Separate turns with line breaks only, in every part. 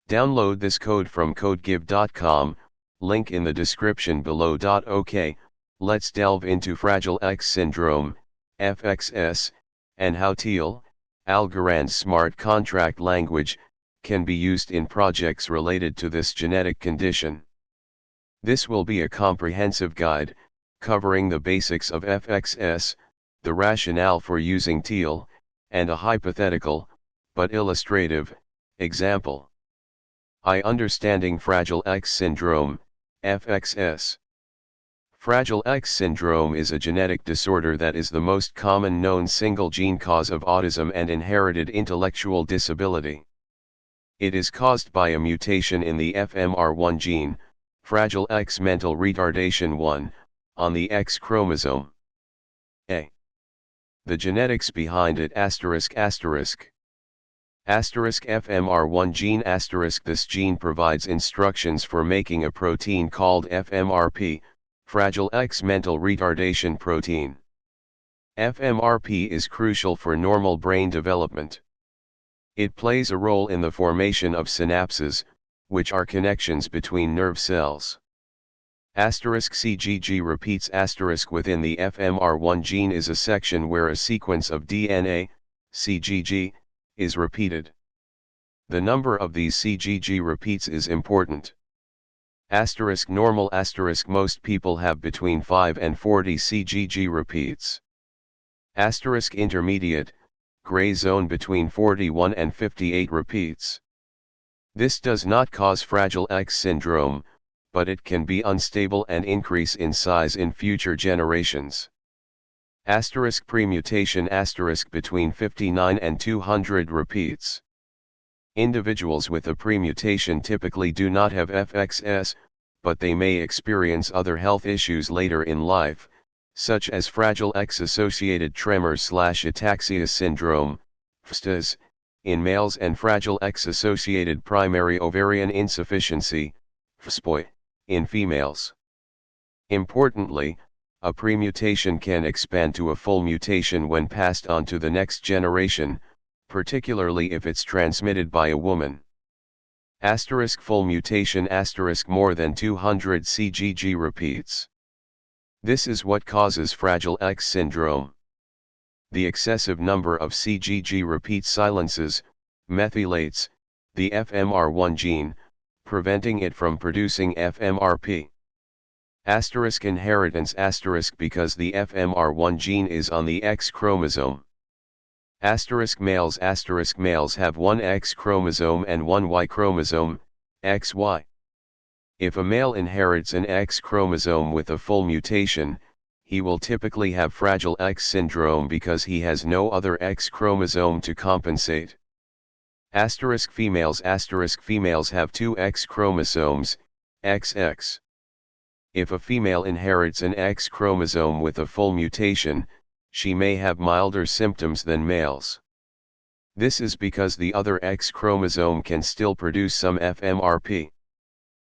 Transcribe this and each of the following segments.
Download this code from codegive.com, link in the description below. OK, let's delve into Fragile X syndrome, FXS, and how Teal, algorand smart contract language, can be used in projects related to this genetic condition. This will be a comprehensive guide, covering the basics of FXS, the rationale for using Teal, and a hypothetical, but illustrative, example. Understanding Fragile X syndrome, FXS. Fragile X syndrome is a genetic disorder that is the most common known single gene cause of autism and inherited intellectual disability. It is caused by a mutation in the fmr1 gene, Fragile X mental retardation 1, on the X chromosome. The genetics behind it fmr1 gene this gene provides instructions for making a protein called fmrp, Fragile X mental retardation protein. fmrp is crucial for normal brain development. It plays a role in the formation of synapses, which are connections between nerve cells. CGG repeats within the fmr1 gene is a section where a sequence of DNA, CGG, is repeated. The number of these CGG repeats is important. Normal most people have between 5 and 40 CGG repeats. Intermediate, gray zone between 41 and 58 repeats. This does not cause Fragile X syndrome, but it can be unstable and increase in size in future generations. Premutation between 59 and 200 repeats. Individuals with a premutation typically do not have FXS, but they may experience other health issues later in life, such as Fragile X-associated tremor/ataxia syndrome, FSTAS, in males and Fragile X-associated primary ovarian insufficiency, FSPOI, in females. Importantly, a premutation can expand to a full mutation when passed on to the next generation, particularly if it's transmitted by a woman. Full mutation more than 200 CGG repeats. This is what causes Fragile X syndrome. The excessive number of CGG repeats silences, methylates, the fmr1 gene, preventing it from producing fmrp. Inheritance because the fmr1 gene is on the X chromosome. Males have one X chromosome and one Y chromosome, XY. If a male inherits an X chromosome with a full mutation, he will typically have Fragile X syndrome because he has no other X chromosome to compensate. Females have two X chromosomes, XX. If a female inherits an X chromosome with a full mutation, she may have milder symptoms than males. This is because the other X chromosome can still produce some fmrp.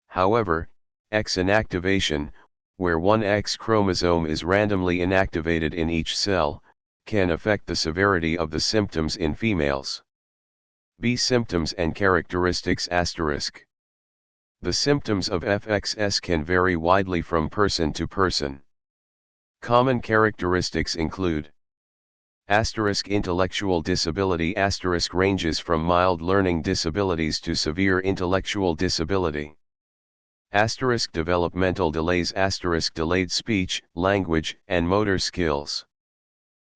However, X inactivation, where one X chromosome is randomly inactivated in each cell, can affect the severity of the symptoms in females. Symptoms and characteristics The symptoms of FXS can vary widely from person to person. Common characteristics include intellectual disability ranges from mild learning disabilities to severe intellectual disability. Developmental delays delayed speech, language, and motor skills.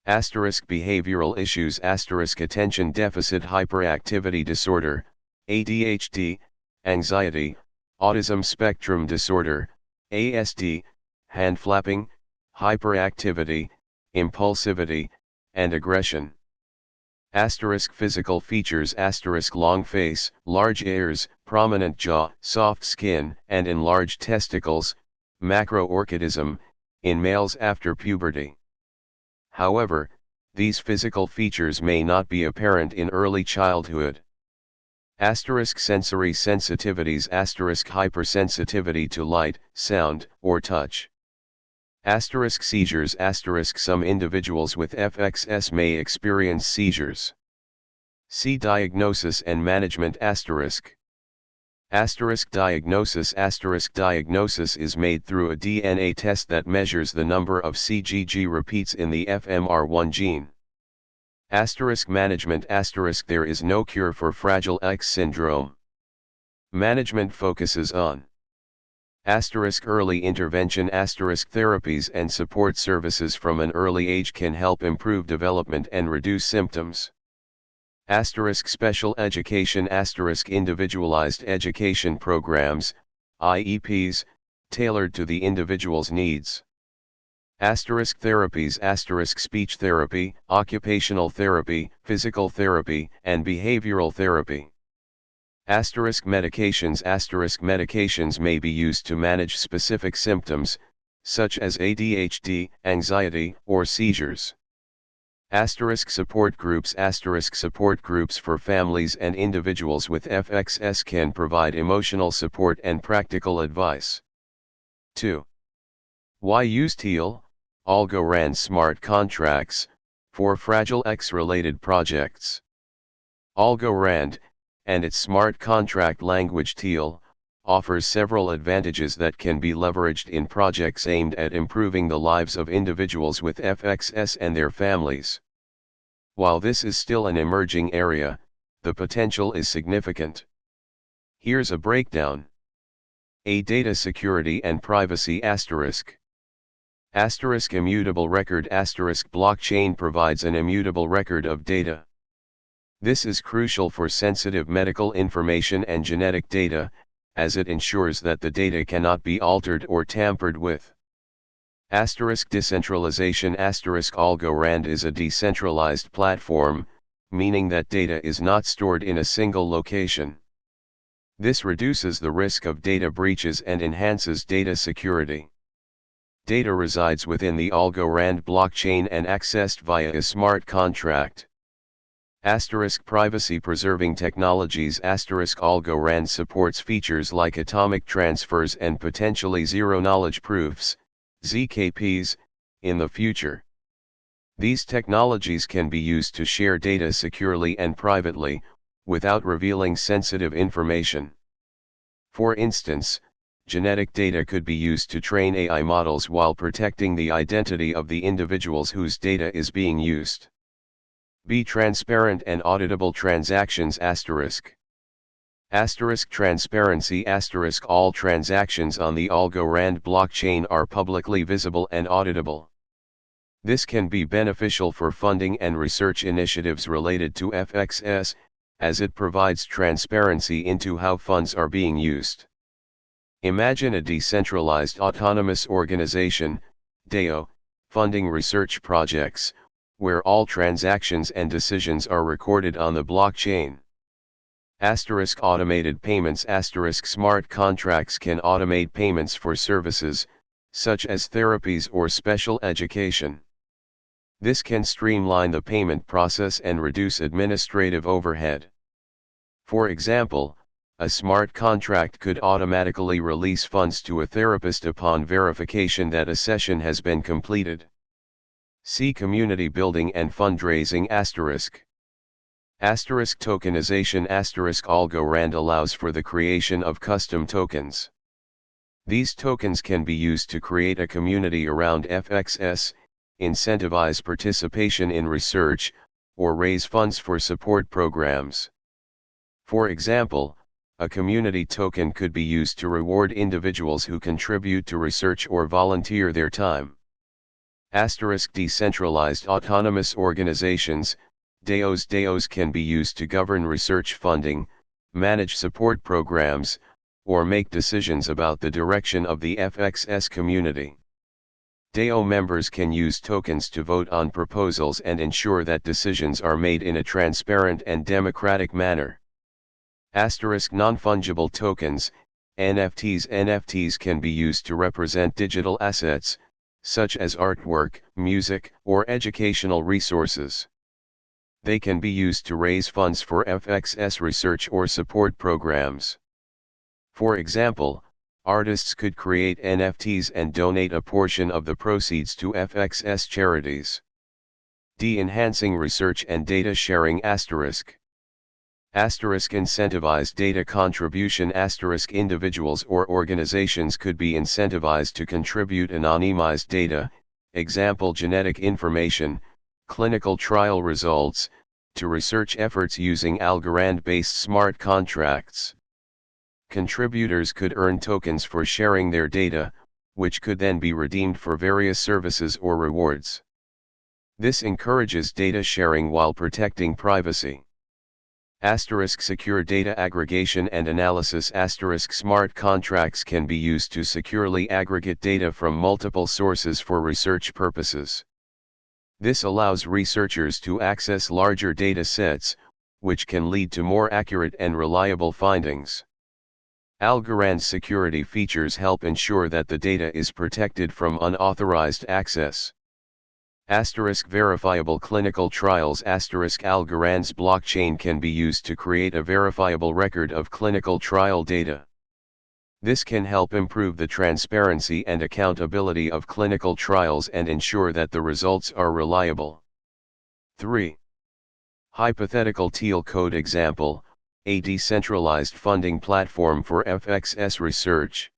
Behavioral issues attention deficit hyperactivity disorder, ADHD, anxiety, autism spectrum disorder, ASD, hand flapping, hyperactivity, impulsivity, and aggression. Physical features long face, large ears, prominent jaw, soft skin, and enlarged testicles, macroorchidism, in males after puberty. However, these physical features may not be apparent in early childhood. Sensory sensitivities hypersensitivity to light, sound, or touch. Seizures some individuals with FXS may experience seizures. See diagnosis and management Diagnosis Diagnosis is made through a DNA test that measures the number of CGG repeats in the fmr1 gene. Management There is no cure for Fragile X syndrome. Management focuses on early intervention therapies and support services from an early age can help improve development and reduce symptoms. Special education individualized education programs, IEPs, tailored to the individual's needs. Therapies speech therapy, occupational therapy, physical therapy, and behavioral therapy. Medications may be used to manage specific symptoms, such as ADHD, anxiety, or seizures. Support groups Support groups for families and individuals with FXS can provide emotional support and practical advice. 2. Why use Teal, algorand smart contracts, for Fragile X-related projects? Algorand, and its smart contract language Teal, offers several advantages that can be leveraged in projects aimed at improving the lives of individuals with FXS and their families. While this is still an emerging area, the potential is significant. Here's a breakdown. Data security and privacy Immutable record Blockchain provides an immutable record of data. This is crucial for sensitive medical information and genetic data, as it ensures that the data cannot be altered or tampered with. Decentralization Algorand is a decentralized platform, meaning that data is not stored in a single location. This reduces the risk of data breaches and enhances data security. Data resides within the Algorand blockchain and accessed via a smart contract. Privacy-preserving technologies Algorand supports features like atomic transfers and potentially zero-knowledge proofs, ZKPs, in the future. These technologies can be used to share data securely and privately, without revealing sensitive information. For instance, genetic data could be used to train AI models while protecting the identity of the individuals whose data is being used. Be transparent and auditable transactions Transparency All transactions on the Algorand blockchain are publicly visible and auditable. This can be beneficial for funding and research initiatives related to FXS, as it provides transparency into how funds are being used. Imagine a decentralized autonomous organization, DAO, funding research projects, where all transactions and decisions are recorded on the blockchain. Automated payments Smart contracts can automate payments for services, such as therapies or special education. This can streamline the payment process and reduce administrative overhead. For example, a smart contract could automatically release funds to a therapist upon verification that a session has been completed. See community building and fundraising Tokenization Algorand allows for the creation of custom tokens. These tokens can be used to create a community around FXS, incentivize participation in research, or raise funds for support programs. For example, a community token could be used to reward individuals who contribute to research or volunteer their time. Decentralized autonomous organizations, DAOs can be used to govern research funding, manage support programs, or make decisions about the direction of the FXS community. DAO members can use tokens to vote on proposals and ensure that decisions are made in a transparent and democratic manner. Non-fungible tokens, NFTs can be used to represent digital assets, such as artwork, music, or educational resources. They can be used to raise funds for FXS research or support programs. For example, artists could create NFTs and donate a portion of the proceeds to FXS charities. Enhancing research and data sharing Incentivized data contribution. Individuals or organizations could be incentivized to contribute anonymized data, example genetic information, clinical trial results, to research efforts using algorand-based smart contracts. Contributors could earn tokens for sharing their data, which could then be redeemed for various services or rewards. This encourages data sharing while protecting privacy. Secure data aggregation and analysis. Smart contracts can be used to securely aggregate data from multiple sources for research purposes. This allows researchers to access larger data sets, which can lead to more accurate and reliable findings. Algorand security features help ensure that the data is protected from unauthorized access. Verifiable clinical trials. Algorand's blockchain can be used to create a verifiable record of clinical trial data. This can help improve the transparency and accountability of clinical trials and ensure that the results are reliable. 3. Hypothetical Teal code example, a decentralized funding platform for FXS research.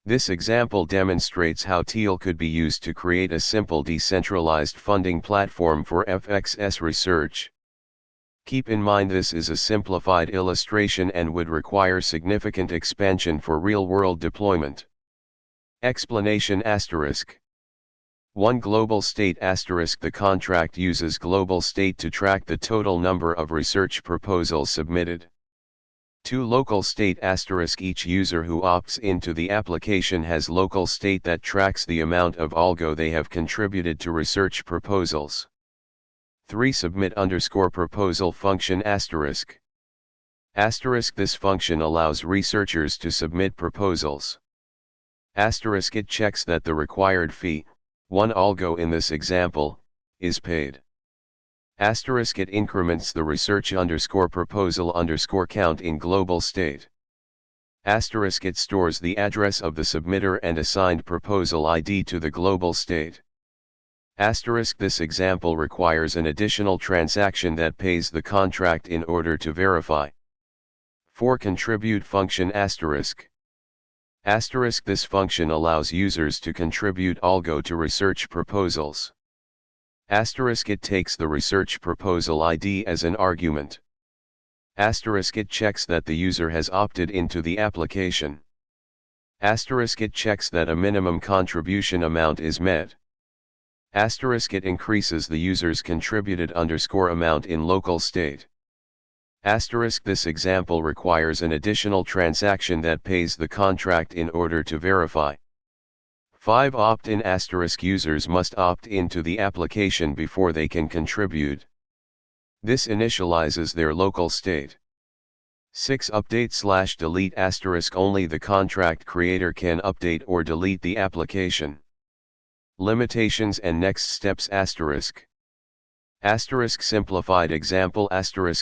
This example demonstrates how Teal could be used to create a simple decentralized funding platform for FXS research. Keep in mind this is a simplified illustration and would require significant expansion for real-world deployment. Explanation *. 1. Global state *. The contract uses global state to track the total number of research proposals submitted. 2. Local state *. Each user who opts into the application has local state that tracks the amount of algo they have contributed to research proposals. 3. Submit_proposal function *. This function allows researchers to submit proposals. It checks that the required fee, 1 algo in this example, is paid. It increments the research_proposal_ count in global state. It stores the address of the submitter and assigned proposal ID to the global state. This example requires an additional transaction that pays the contract in order to verify. 4. Contribute function *. This function allows users to contribute algo to research proposals. It takes the research proposal ID as an argument. It checks that the user has opted into the application. It checks that a minimum contribution amount is met. It increases the user's contributed _amount in local state. This example requires an additional transaction that pays the contract in order to verify. 5. Opt-in * Users must opt into the application before they can contribute. This initializes their local state. 6. Update/delete * Only the contract creator can update or delete the application. Limitations and next steps *. Simplified example *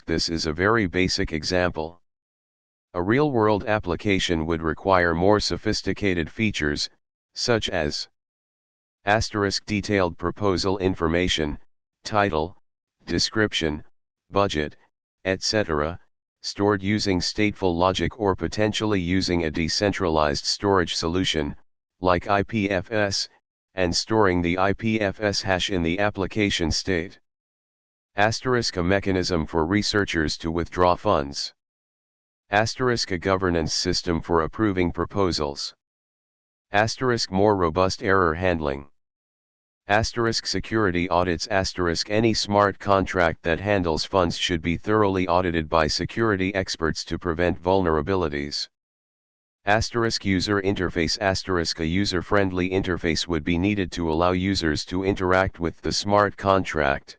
This is a very basic example. A real-world application would require more sophisticated features, such as detailed proposal information, title, description, budget, etc., stored using stateful logic or potentially using a decentralized storage solution, like IPFS, and storing the IPFS hash in the application state. A mechanism for researchers to withdraw funds. A governance system for approving proposals. More robust error handling. Security audits. Any smart contract that handles funds should be thoroughly audited by security experts to prevent vulnerabilities. User interface. A user-friendly interface would be needed to allow users to interact with the smart contract.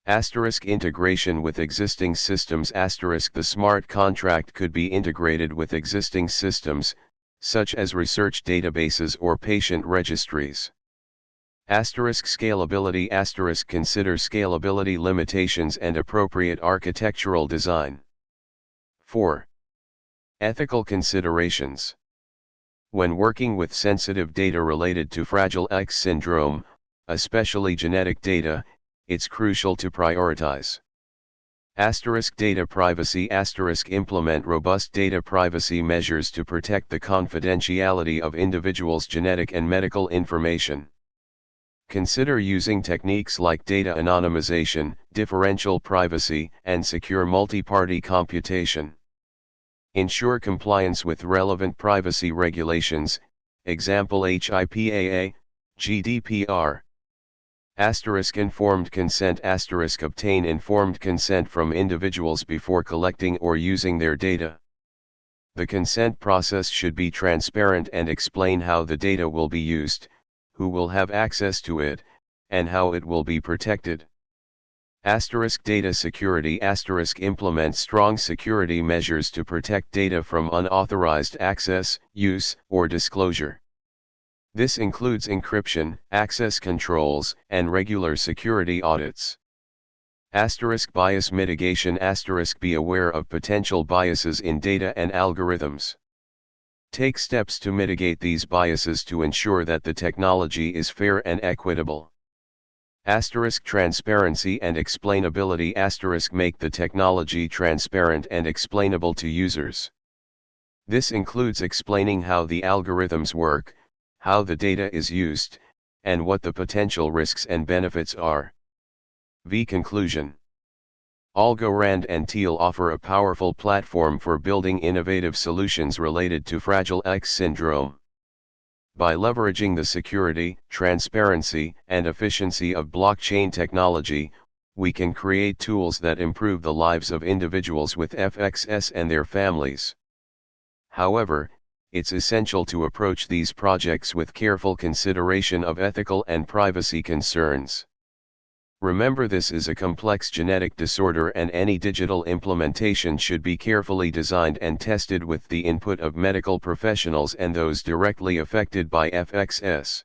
Integration with existing systems. The smart contract could be integrated with existing systems, such as research databases or patient registries. Scalability. Consider scalability limitations and appropriate architectural design. 4. Ethical considerations. When working with sensitive data related to Fragile X syndrome, especially genetic data, it's crucial to prioritize Data privacy implement robust data privacy measures to protect the confidentiality of individuals' genetic and medical information. Consider using techniques like data anonymization, differential privacy, and secure multi-party computation. Ensure compliance with relevant privacy regulations, example HIPAA, GDPR. Informed consent obtain informed consent from individuals before collecting or using their data. The consent process should be transparent and explain how the data will be used, who will have access to it, and how it will be protected. Data security implement strong security measures to protect data from unauthorized access, use, or disclosure. This includes encryption, access controls, and regular security audits. Bias mitigation be aware of potential biases in data and algorithms. Take steps to mitigate these biases to ensure that the technology is fair and equitable. Transparency and explainability make the technology transparent and explainable to users. This includes explaining how the algorithms work, how the data is used, and what the potential risks and benefits are. Conclusion. Algorand and Teal offer a powerful platform for building innovative solutions related to Fragile X syndrome. By leveraging the security, transparency, and efficiency of blockchain technology, we can create tools that improve the lives of individuals with FXS and their families. However, it's essential to approach these projects with careful consideration of ethical and privacy concerns. Remember, this is a complex genetic disorder, and any digital implementation should be carefully designed and tested with the input of medical professionals and those directly affected by FXS.